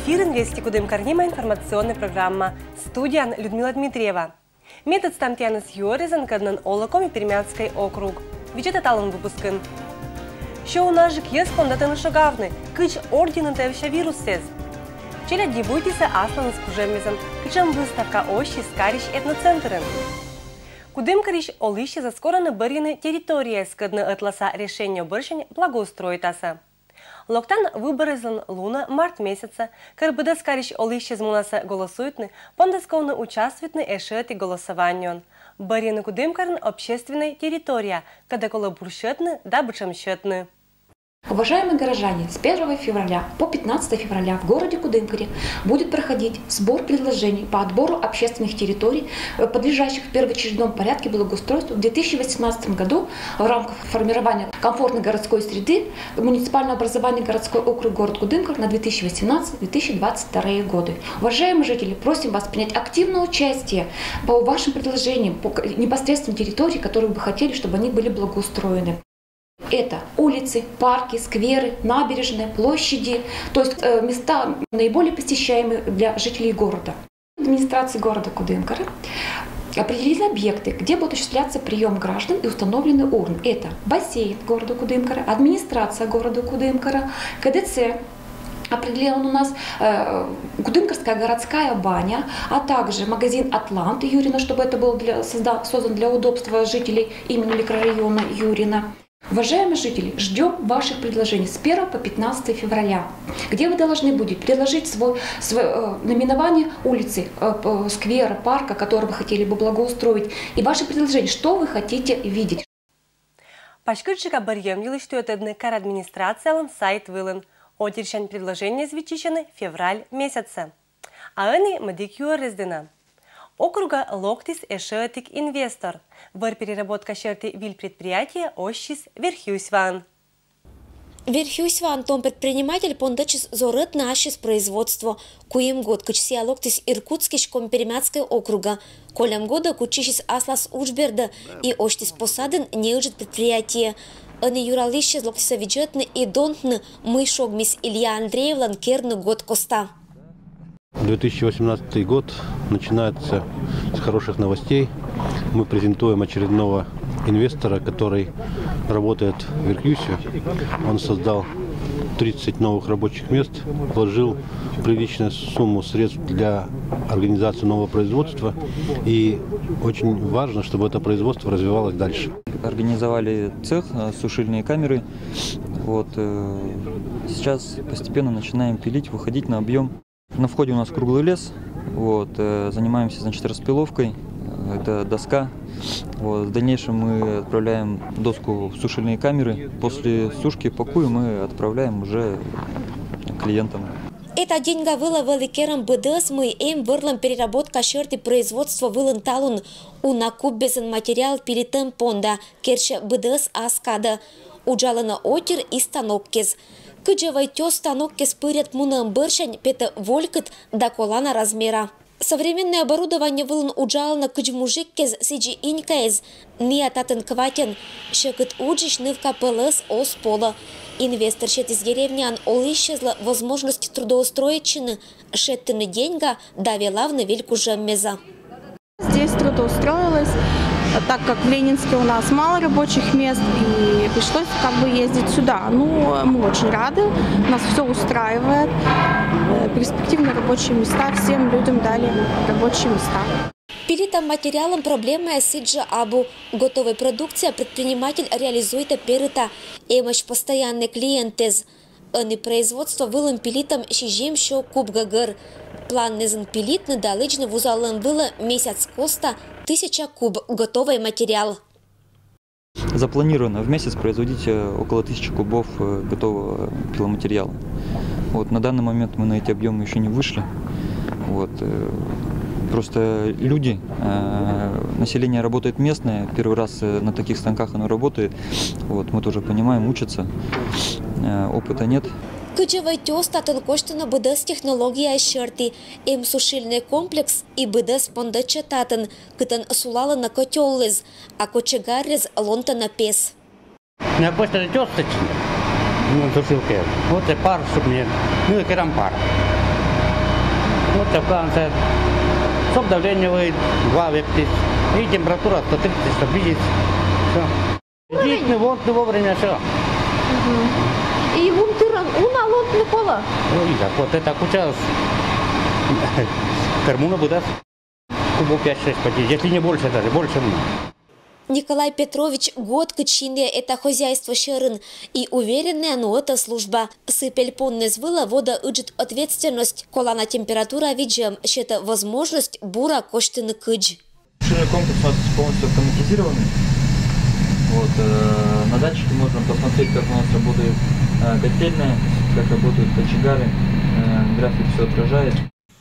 Эфир «Инвести Кудым Карнима» информационная программа. Студия Людмила Дмитриева. Метод стамтяныс юризан каднан Олаком и Пермянский округ. Вечет аталын выпускын. Шо у нас же кьес пондатын шагавны, кыч орденын тевща вирус сез. Челя дебуйтиса аслан с кужемизом, кычам выставка ощи скарищ этноцентрын. Кудым карищ олище заскораны барины территория скадны атласа решения быршень благоустроитаса. Локтан выборызлан луна март месяца, карбыда скарищ олище змунаса голосуютны, пондасковны участвуютны эшеты голосованион. Барины кудымкарын общественной территория, когда колобурщетны да бычамщетны. Уважаемые горожане, с 1 февраля по 15 февраля в городе Кудымкаре будет проходить сбор предложений по отбору общественных территорий, подлежащих в первоочередном порядке благоустройству в 2018 году в рамках формирования комфортной городской среды муниципального образования городской округ город Кудымкар на 2018-2022 годы. Уважаемые жители, просим вас принять активное участие по вашим предложениям по непосредственной территории, которые вы хотели, чтобы они были благоустроены. Это улицы, парки, скверы, набережные, площади, то есть места наиболее посещаемые для жителей города. Администрации города Кудымкары определили объекты, где будет осуществляться прием граждан и установлены урны. Это бассейн города Кудымкара, администрация города Кудымкара, КДЦ. Определен у нас Кудымкарская городская баня, а также магазин «Атлант» Юрина, чтобы это был создан для удобства жителей именно микрорайона Юрина. Уважаемые жители, ждем ваших предложений с 1 по 15 февраля, где вы должны будете предложить свое наименование улицы, сквера, парка, который вы хотели бы благоустроить, и ваши предложения, что вы хотите видеть. Пашкырчика барьем елыштует однокар администрациялым сайт вылын. Отерщан предложения звучищены февраль месяца. А они мадикюр рездена. Округа Локтис эшетик инвестор. Вар переработка шерты виль предприятия ощис Верхюсван. Верхюсван том предприниматель пондачис зорет нашис производство. Куем год кучсия Локтис Иркутскиш Компермятской округа. Колям года кучищис аслас Учберда и оштис посаден неужит предприятие. Они юралище Локтиса виджетны и донтны мышок мисс Илья Андреевлан керны год коста. 2018 год начинается с хороших новостей. Мы презентуем очередного инвестора, который работает в Верхюсе. Он создал 30 новых рабочих мест, вложил приличную сумму средств для организации нового производства. И очень важно, чтобы это производство развивалось дальше. Организовали цех, сушильные камеры. Сейчас постепенно начинаем пилить, выходить на объем. На входе у нас круглый лес, занимаемся распиловкой, это доска. В дальнейшем мы отправляем доску в сушильные камеры, после сушки пакуем и отправляем уже клиентам. Это деньга выла великером БДС мы им вырлам переработка шерты производства вылын талун у накуббезен материал пилитем понда, керче БДС аскада, уджалана отер и станок кез. Кыджевай тё станок кез пырят мунам быршань пета волькет до колана размера. Современное оборудование вылын уджалана кыджмужик кез сиджи инькез, ниататын кватен, шекыт уджиш нывка ПЛС ос пола. Инвестор шет из деревнян ол исчезла возможность трудоустроечины, шеттыны деньга давила в навельку жеммеза. Здесь трудоустроилась, так как в Ленинске у нас мало рабочих мест, и пришлось ездить сюда. Мы очень рады, нас все устраивает. Перспективные рабочие места, всем людям дали рабочие места. Пилитом материалом проблема сиджа абу. Готовая продукция предприниматель реализует перыта. Эмощ постоянный клиентез. Они производство вылым пилитом щижем шо куб-гагыр. План незен пилит недалечный в узалом было месяц коста 1000 куб готовый материал. Запланировано в месяц производить около 1000 кубов готового пиломатериала. На данный момент мы на эти объемы еще не вышли. Просто люди, население работает местное, первый раз на таких станках оно работает. Мы тоже понимаем, учатся, опыта нет. Кыджевай тё статын коштына БДС технология шерти, сушильный комплекс и БДС пондача татын, кытан сулала на котёллыз, а кочегаррез лонта на пес. Не просто тёсточно, сушилка. Вот и пар, чтобы мне, и керам пар. Вот такая, чтоб давление выйдет, 2 вептись, и температура 130 стабилить. Все. Дикный вот вовремя все. И вунтыран уналот Никола. Ну и так, вот это куча термуна будет кубов 5-6 потеть, если не больше даже, больше. Николай Петрович год кычинде это хозяйство шерын и уверенная, но это служба. Сыпель понны звыла, вода ыджит ответственность, колана температура виджем, это возможность бура коштыны кыдж. Ширный комплекс у нас полностью автоматизированный. Вот, на датчике можно посмотреть, как у нас работает котельная, как работают кочегары, график все отражает.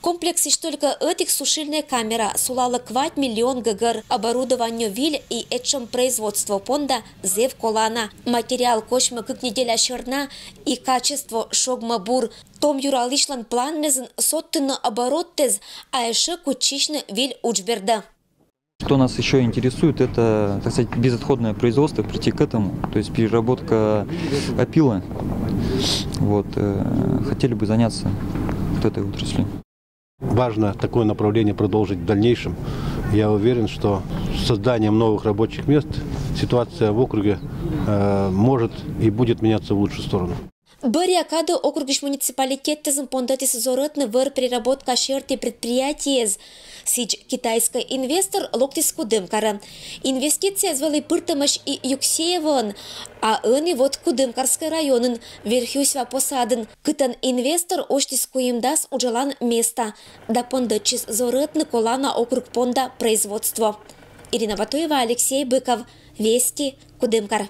Комплекс ищ только этих сушильная камера сулала квать миллион гагар, оборудование виль и этчем производство понда зев колана. Материал кошма как неделя черна и качество шогма бур. Том юралишлан планнезен соттыно обороттез, а еще кучишно виль учберда. Что нас еще интересует, это, так сказать, безотходное производство, прийти к этому, то есть переработка опила. Вот, хотели бы заняться вот этой отраслью. Важно такое направление продолжить в дальнейшем. Я уверен, что с созданием новых рабочих мест ситуация в округе может и будет меняться в лучшую сторону. Бариакада округиш муниципалитеттезен пондатис зоротны выр переработка шерти предприятиез. Сич китайский инвестор локтис кудымкара. Инвестиция звали пыртымыш и Юксееван, а они вот Кудымкарский районын верхюсва посадын. Кытан инвестор оштис куимдас уджалан места. Да пондатчис зоротны колана округ понда производство. Ирина Батуева, Алексей Быков. Вести, Кудымкар.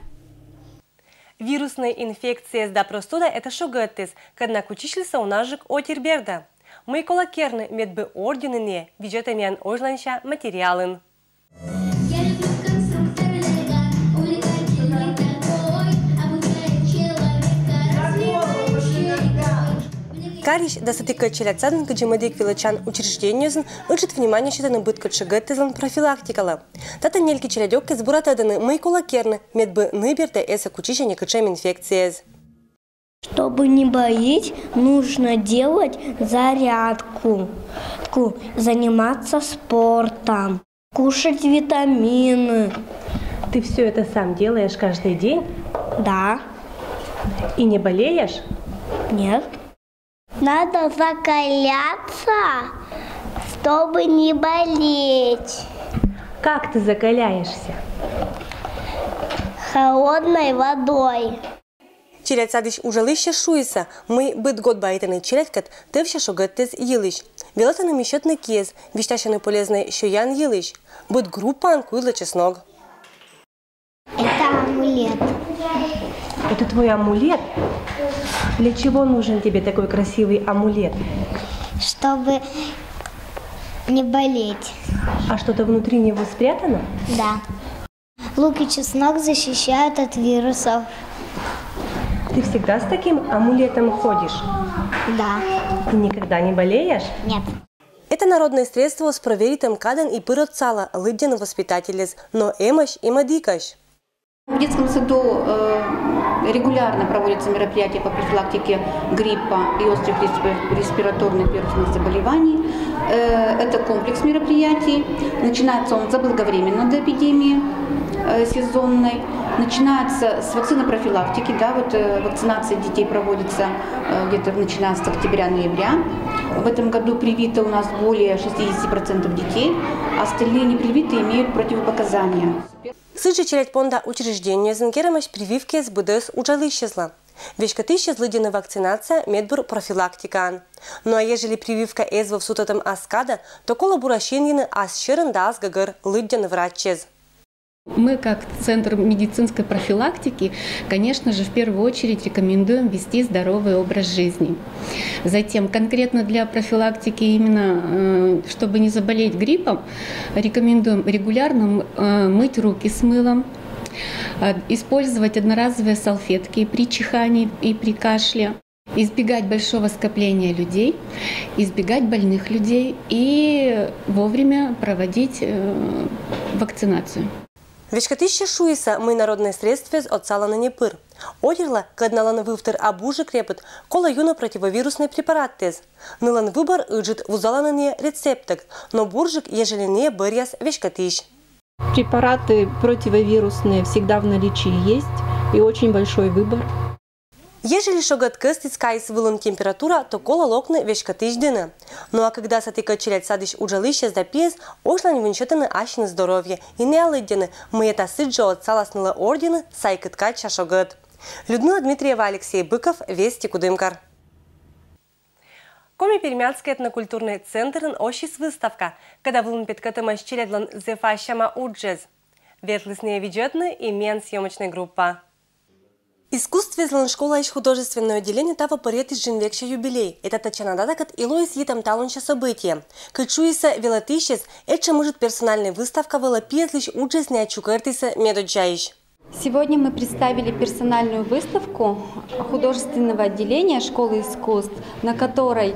Вирусная инфекция да простуда – это шугаттес, когда кучишлиса у нажик отерберда. Мы колокерны медбы орденные, виджетамян ожланща материалын. Кариш да сатыка челяцан каджимадик вилачан учреждениясын учит внимание считаны быт качыгаттезан профилактикала. Тата нельки челядёк из буратаданы мы колокерны медбы ныберда эса кучища качем инфекциез. Чтобы не болеть, нужно делать зарядку, заниматься спортом, кушать витамины. Ты все это сам делаешь каждый день? Да. И не болеешь? Нет. Надо закаляться, чтобы не болеть. Как ты закаляешься? Холодной водой. Челядсадыш ужалыще шуйса, мы быт год байтаны челядкат, тывща шугаттез елыш. Велотаны мещетный кез, вещтащаны полезный щоян елыш. Быт группан куйла чеснок. Это амулет. Это твой амулет? Для чего нужен тебе такой красивый амулет? Чтобы не болеть. А что-то внутри него спрятано? Да. Лук и чеснок защищают от вирусов. Ты всегда с таким амулетом ходишь? Да. Ты никогда не болеешь? Нет. Это народное средство с проверитым кадан и пырот сала, лыдден воспитателес, но эмаш и мадикаш. В детском саду регулярно проводятся мероприятия по профилактике гриппа и острых респираторных вирусных заболеваний. Это комплекс мероприятий. Начинается он заблаговременно до эпидемии сезонной. Начинается с вакцины профилактики. Да, вот вакцинация детей проводится где-то начиная с октября-ноября. В этом году привито у нас более 60% детей, а остальные непривитые имеют противопоказания. Сыджи челядь понда учреждения зенкерамаш прививки с БДС ужалыщезла. Вещка исчезлыдена вакцинация медбур профилактика. Ну а ежели прививка эзва в сутатом аскада, то коллаборащенины асщерен да асгагар лыдден врачез. Мы, как Центр медицинской профилактики, конечно же, в первую очередь рекомендуем вести здоровый образ жизни. Затем, конкретно для профилактики, именно чтобы не заболеть гриппом, рекомендуем регулярно мыть руки с мылом, использовать одноразовые салфетки при чихании и при кашле, избегать большого скопления людей, избегать больных людей и вовремя проводить вакцинацию. Вешкатище шуиса мы народные средства от сала на непыр. Отерла, кадналан вывтер абужи крепет, кола юно противовирусный препарат тез. Нылан выбор ыджит в узаланане рецепток, но буржик ежели не бырьяс вешкатищ. Препараты противовирусные всегда в наличии есть и очень большой выбор. Ежели шогат кыстиц кайс вылон температура, то кола локны вешкатищ дына. Ну а когда сатыка челять садыш уджалыще запез, ошлань винчетаны ащины здоровье и не алыддены, мы это сыджо от саласныла ордены сайкыткача шогат. Людмила Дмитриева, Алексей Быков, Вести Кудымкар. Коми Пермянский этнокультурный центр ощис выставка, когда вылон петкатымаш челядлан зефащама уджез. Ветлысные виджетны и мен съемочная группа. Искусстве школа и художественное отделение тава порет из женвекша юбилей. Это тачана дата, как илоис етам талонча события. Качуиса велатищес, это может персональная выставка велопетлищ уджес не очукартиса медоджаищ. Сегодня мы представили персональную выставку художественного отделения школы искусств, на которой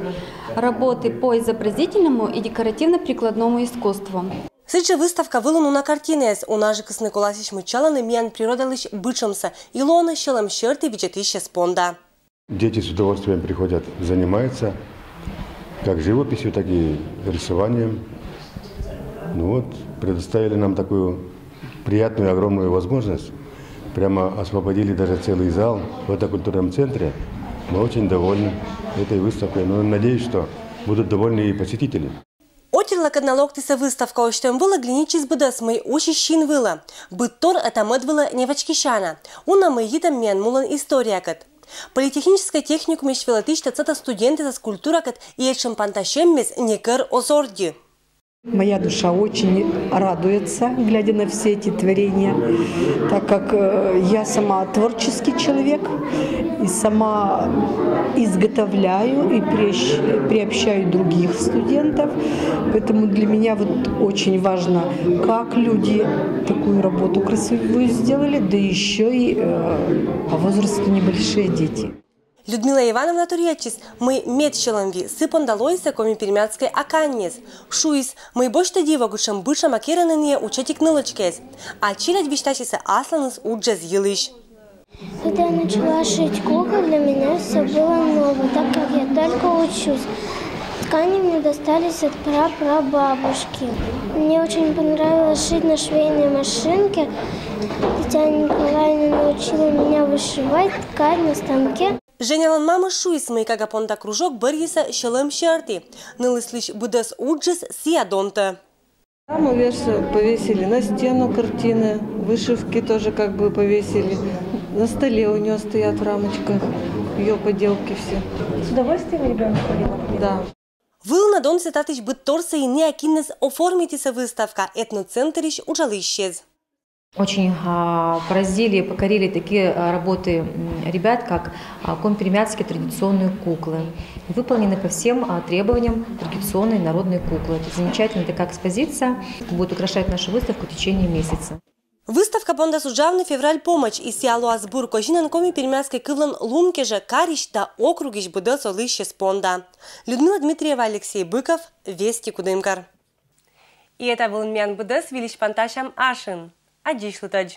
работы по изобразительному и декоративно-прикладному искусству. Сыджа выставка вылону на картинес, у нас же косны коласищ мычаланы миян природалищ бычамса, илона щелом щерты виджетище спонда. Дети с удовольствием приходят, занимаются как живописью, так и рисованием. Ну вот, предоставили нам такую приятную, огромную возможность. Прямо освободили даже целый зал в этнокультурном центре. Мы очень довольны этой выставкой, но надеюсь, что будут довольны и посетители. Отерла кадналоктиса выставка, что им было глиничис быдас, мы ущищин выла. Быттор это медвыла невачкишана. Уна мы едам мен мулан история кат. Политехническая технику мешвелатыш тацата студенты за скульптура кат и этшим панташем мес некер озорди. Моя душа очень радуется, глядя на все эти творения, так как я сама творческий человек и сама изготовляю и приобщаю других студентов. Поэтому для меня вот очень важно, как люди такую работу красивую сделали, да еще и по возрасту небольшие дети. Людмила Ивановна Туречис, мы медщеломви, сыпан далойся коми пермянской аканнес. Шуис, мы бошта дива гушам бышам акеранане учетик нылочкес. А чилять виштачиса асланус уджез елыш. Когда я начала шить куклы, для меня все было ново, так как я только учусь. Ткани мне достались от прапрабабушки. Мне очень понравилось шить на швейной машинке. Татьяна Николаевна научила меня вышивать, ткать на станке. Женялан мама шуис мы как понта кружок бырьиса щелым щерти. Нылыслищ будас уджез сиадонта. Мы повесили на стену картины, вышивки тоже как бы повесили. На столе у нее стоят в рамочках ее поделки все. С удовольствием ребенок ходила? Да. Выл на дон сетатыч бытторса и не акинес оформитиса выставка этноцентрищ уджалыщез. Очень поразили и покорили такие работы ребят, как компермянские традиционные куклы. Выполнены по всем требованиям традиционной народной куклы. Это замечательная такая экспозиция, будет украшать нашу выставку в течение месяца. Выставка понда суджавный февраль помощь и сиалуа сбор кожинан коми пермянской кывлан лункеже карищ да округищ будел солыще спонда. Людмила Дмитриева, Алексей Быков, Вести Кудымкар. И это был мян будес вилищ панташам ашин. Адиш лутадж.